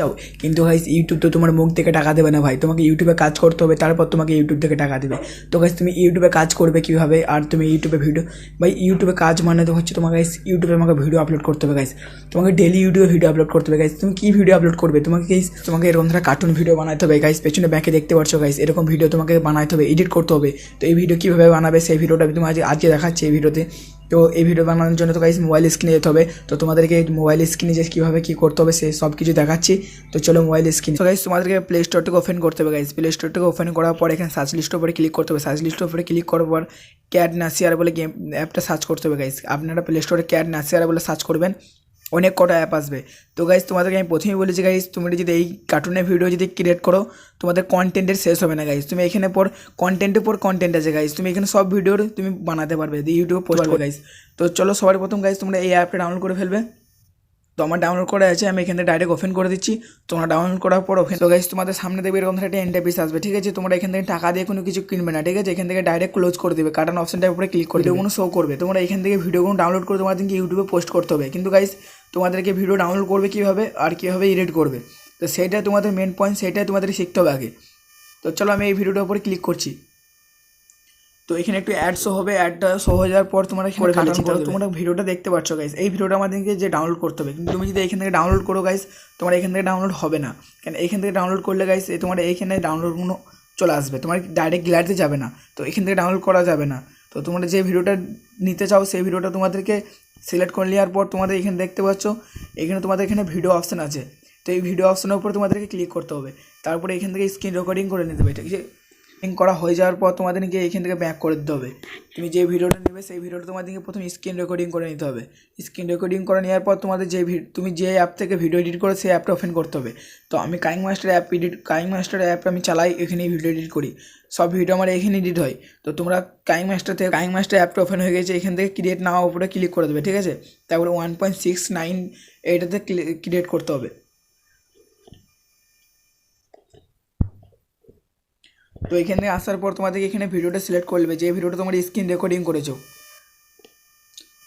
চাও, কিন্তু guys YouTube তো তোমার মুখ থেকে টাকা দেবে না ভাই, তোমাকে ইউটিউবে কাজ করতে হবে, তারপর তোমাকে ইউটিউব থেকে টাকা দেবে। তো গাইস তুমি ইউটিউবে কাজ করবে কীভাবে, আর তুমি ইউটিউবে ভিডিও, ভাই ইউটিউবে কাজ মানে তো হচ্ছে তোমাকে গাইস ইউটিউবে আমাকে ভিডিও আপলোড করতে হবে গাইস, তোমাকে ডেলি ইউটিউবে ভিডিও আপলোড করতে হবে গাইস। তুমি কী ভিডিও আপলোড করবে, তোমাকে এরকম ধরনের কার্টুন ভিডিও বানাতে হবে গাইস, পেছনে ব্যাকে দেখতে পাচ্ছ গাইস, এরকম ভিডিও তোমাকে বানাতে হবে, এডিট করতে হবে। তো এই ভিডিও কীভাবে বানাবে সেই ভিডিওটা আমি তোমাকে আজকে দেখাচ্ছি এই ভিডিওতে। তো এই ভিডিও বানানোর জন্য তো গাইস মোবাইল স্ক্রিনে যেতে হবে, তো তোমাদেরকে মোবাইল স্ক্রিনে যে কীভাবে কী করতে হবে সে সব কিছু দেখাচ্ছি। তো চলো মোবাইল স্ক্রিনে। তো গাইস তোমাদেরকে প্লে স্টোরটাকে ওপেন করতে হবে গাইস, প্লে স্টোরটাকে ওপেন করার পর এখানে সার্চ লিস্টের উপরে ক্লিক করতে হবে, সার্চ লিস্টের উপরে ক্লিক করার পর ক্যাট নাসিয়ার বলে গেম অ্যাপটা সার্চ করতে হবে গাইস। আপনারা প্লে স্টোরে ক্যাট নাসিয়ার বলে সার্চ করবেন, অনেক কটা অ্যাপ আসবে। তো গাইস তোমাদেরকে আমি প্রথমেই বলেছি গাইস, তুমি যদি এই কার্টুনের ভিডিও যদি ক্রিয়েট করো তোমাদের কন্টেন্টের শেষ হবে না গাইস। তুমি এখানে পর কন্টেন্টের পর কন্টেন্ট আছে গাইস, তুমি এখানে সব ভিডিওর তুমি বানাতে পারবে, ইউটিউবে পোস্ট করবে গাইস। তো চলো সবার প্রথম গাইস তোমরা এই অ্যাপটা ডাউনলোড করে ফেলবে। তো আমার ডাউনলোড করা আছে, আমি এখানে ডাইরেক্ট ওপেন করে দিচ্ছি। তোমরা ডাউনলোড করার পর ওপেন, তো গাইস তোমাদের সামনে দেখবে এরকম একটা ইন্টারফেস আসবে, ঠিক আছে। তোমরা এখান থেকে টাকা দিয়ে কোনো কিছু কিনবে না, ঠিক আছে। এখান থেকে ডাইরেক্ট ক্লোজ করে দেবে, কার্টন অপশনটার উপরে ক্লিক করে ভিডিওগুলো শো করবে। তোমরা এখান থেকে ভিডিওগুলো ডাউনলোড করে তোমাদেরকে ইউটিউবে পোস্ট করতে হবে। কিন্তু গাইস তোমাদেরকে ভিডিও ডাউনলোড করবে কীভাবে আর কীভাবে এডিট করবে, তো সেইটা তোমাদের মেন পয়েন্ট, সেইটাই তোমাদের শিখতে হবে আগে। তো চলো আমি এই ভিডিওটার উপরে ক্লিক করছি। তো এখানে একটু অ্যাড শো হবে, অ্যাডটা শো হয়ে যাওয়ার পর তোমরা করে ফেলেছি। তোমরা ভিডিওটা দেখতে পাচ্ছ গাইস, এই ভিডিওটা আমাদেরকে যে ডাউনলোড করতে হবে, কিন্তু তুমি যদি এখান থেকে ডাউনলোড করো গাইস তোমার এখান থেকে ডাউনলোড হবে না। কেন এখান থেকে ডাউনলোড করলে গাইস তোমার এইখানে ডাউনলোডগুলো চলে আসবে, তোমার ডাইরেক্ট গ্যালারিতে যাবে না, তো এখান থেকে ডাউনলোড করা যাবে না। তো তোমরা যে ভিডিওটা নিতে চাও সেই ভিডিওটা তোমাদেরকে সিলেক্ট করে নেওয়ার পর তোমাদের এখানে দেখতে পাচ্ছ, এখানে তোমাদের এখানে ভিডিও অপশান আছে। তো এই ভিডিও অপশানের উপর তোমাদেরকে ক্লিক করতে হবে, তারপরে এখান থেকে স্ক্রিন রেকর্ডিং করে নিতে হবে, ঠিক আছে। করা হয়ে যাওয়ার পর তোমাদেরকে এখান থেকে ব্যাক করে দিতে হবে। তুমি যে ভিডিওটা নেবে সেই ভিডিওটা তোমাদেরকে প্রথমে স্ক্রিন রেকর্ডিং করে নিতে হবে। স্ক্রিন রেকর্ডিং করে নেওয়ার পর তোমাদের তুমি যে অ্যাপ থেকে ভিডিও এডিট করো সেই অ্যাপটা ওপেন করতে হবে। তো আমি কাইং মাস্টার অ্যাপ আমি চালাই, এখানেই ভিডিও এডিট করি, সব ভিডিও আমার এখানে এডিট হয়। তো তোমরা কাইং মাস্টার অ্যাপটা ওপেন হয়ে গেছে, এখান থেকে ক্রিয়েট নাও উপরে ক্লিক করে দেবে, ঠিক আছে। তারপরে 1.69 এইটাতে ক্রিয়েট করতে হবে। তো এখানে আসার পর তোমাদেরকে এখানে ভিডিওটা সিলেক্ট করে নেবে, যে ভিডিওটা তোমার স্ক্রিন রেকর্ডিং করেছো।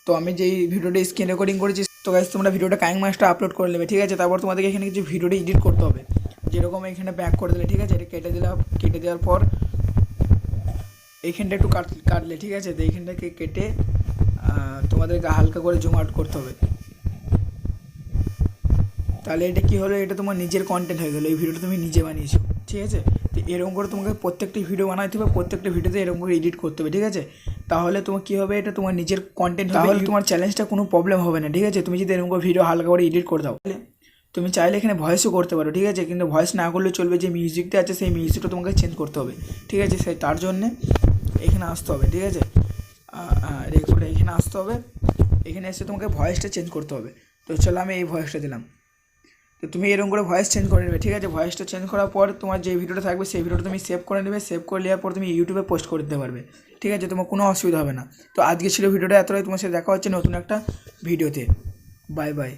তো আমি যেই ভিডিওটা স্ক্রিন রেকর্ডিং করেছি, তো গাইস তোমরা ভিডিওটা কাইং মাস্টার আপলোড করে নেবে, ঠিক আছে। তারপর তোমাদেরকে এখানে কিছু ভিডিওটা এডিট করতে হবে, যেরকম এখানে ব্যাক করে দিলে, ঠিক আছে। এটা কেটে দেওয়ার পর এইখানটা একটু কাটলে, ঠিক আছে। তো এইখানটাকে কেটে তোমাদেরকে হালকা করে জুম আউট করতে হবে। তাহলে এটা কী হলো, এটা তোমার নিজের কন্টেন্ট হয়ে গেলো, এই ভিডিওটা তুমি নিজে বানিয়েছো, ঠিক আছে। তো এরকম করে তোমাকে প্রত্যেকটি ভিডিও বানাতে হবে, প্রত্যেকটা ভিডিওতে এরকম করে এডিট করতে হবে, ঠিক আছে। তাহলে তোমার কী হবে, এটা তোমার নিজের কন্টেন্ট হবে, তাহলে তোমার চ্যালেঞ্জটা কোনো প্রবলেম হবে না, ঠিক আছে। তুমি যদি এরকম করে ভিডিও হালকা করে এডিট করে দাও, তুমি চাইলে এখানে ভয়েসও করতে পারো, ঠিক আছে। কিন্তু ভয়েস না করলে চলবে, যে মিউজিকটা আছে সেই মিউজিকটা তোমাকে চেঞ্জ করতে হবে, ঠিক আছে। সেই তার জন্যে এখানে আসতে হবে, ঠিক আছে। রেকর্ডে এখানে আসতে হবে, এখানে এসে তোমাকে ভয়েসটা চেঞ্জ করতে হবে। তো চলো আমি এই ভয়েসটা দিলাম। তো তুমি এরকম করে ভয়েস চেঞ্জ করে নেবে, ঠিক আছে। ভয়েসটা চেঞ্জ করার পর তোমার যে ভিডিওটা থাকবে সেই ভিডিওটা তুমি সেভ করে নেবে, সেভ করে নেওয়ার পর তুমি ইউটিউবে পোস্ট করে দিতে পারবে, ঠিক আছে। তোমার কোনো অসুবিধা হবে না। তো আজকে ছিল ভিডিওটা এতটাই, তোমার সাথে দেখা হচ্ছে নতুন একটা ভিডিওতে। Bye bye.